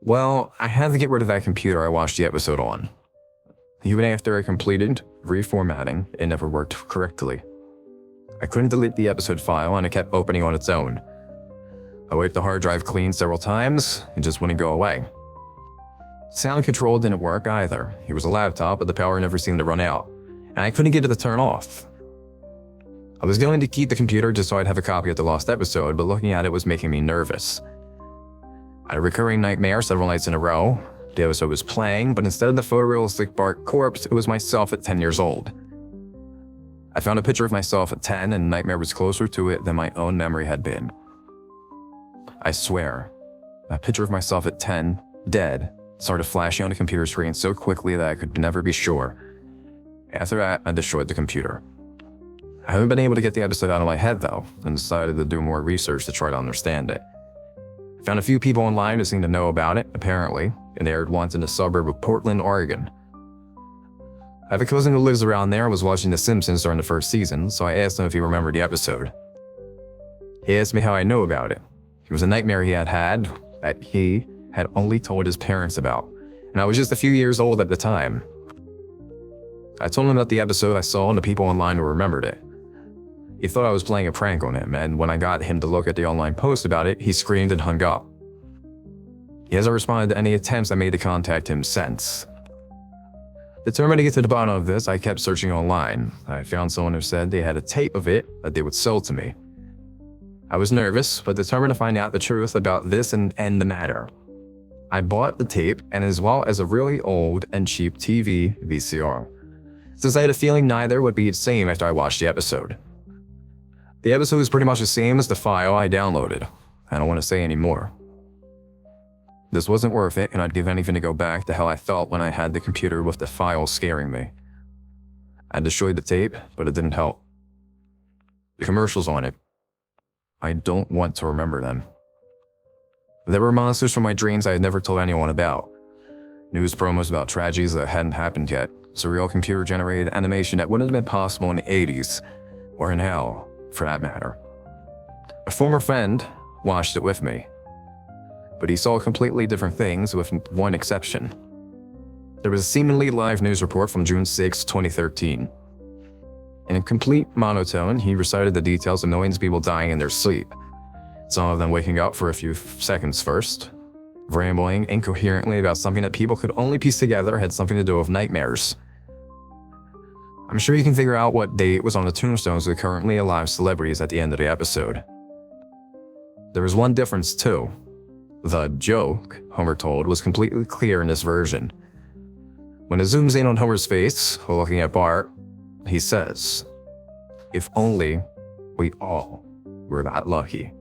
Well, I had to get rid of that computer I watched the episode on. Even after I completed reformatting, it never worked correctly. I couldn't delete the episode file and it kept opening on its own. I wiped the hard drive clean several times, it just wouldn't go away. Sound control didn't work either. It was a laptop, but the power never seemed to run out, and I couldn't get it to turn off. I was going to keep the computer just so I'd have a copy of the lost episode, but looking at it was making me nervous. I had a recurring nightmare several nights in a row. The episode was playing, but instead of the photorealistic Bart corpse, it was myself at 10 years old. I found a picture of myself at 10, and the nightmare was closer to it than my own memory had been. I swear, that picture of myself at 10, dead, started flashing on the computer screen so quickly that I could never be sure. After that, I destroyed the computer. I haven't been able to get the episode out of my head though, and decided to do more research to try to understand it. I found a few people online who seemed to know about it, apparently. It aired once in the suburb of Portland, Oregon. I have a cousin who lives around there and was watching The Simpsons during the first season, so I asked him if he remembered the episode. He asked me how I knew about it. It was a nightmare he had that he had only told his parents about, and I was just a few years old at the time. I told him about the episode I saw and the people online who remembered it. He thought I was playing a prank on him, and when I got him to look at the online post about it, he screamed and hung up. He hasn't responded to any attempts I made to contact him since. Determined to get to the bottom of this, I kept searching online. I found someone who said they had a tape of it that they would sell to me. I was nervous, but determined to find out the truth about this and end the matter. I bought the tape, and as well as a really old and cheap TV VCR, since I had a feeling neither would be the same after I watched the episode. The episode is pretty much the same as the file I downloaded. I don't want to say any more. This wasn't worth it, and I'd give anything to go back to how I felt when I had the computer with the file scaring me. I destroyed the tape, but it didn't help. The commercials on it, I don't want to remember them. There were monsters from my dreams I had never told anyone about. News promos about tragedies that hadn't happened yet. Surreal computer-generated animation that wouldn't have been possible in the 80s, or in hell, for that matter. A former friend watched it with me, but he saw completely different things with one exception. There was a seemingly live news report from June 6, 2013. In a complete monotone, he recited the details of millions of people dying in their sleep, some of them waking up for a few seconds first, rambling incoherently about something that people could only piece together had something to do with nightmares. I'm sure you can figure out what date was on the tombstones of the currently alive celebrities at the end of the episode. There was one difference too. The joke Homer told was completely clear in this version. When it zooms in on Homer's face while looking at Bart, he says, "If only we all were that lucky."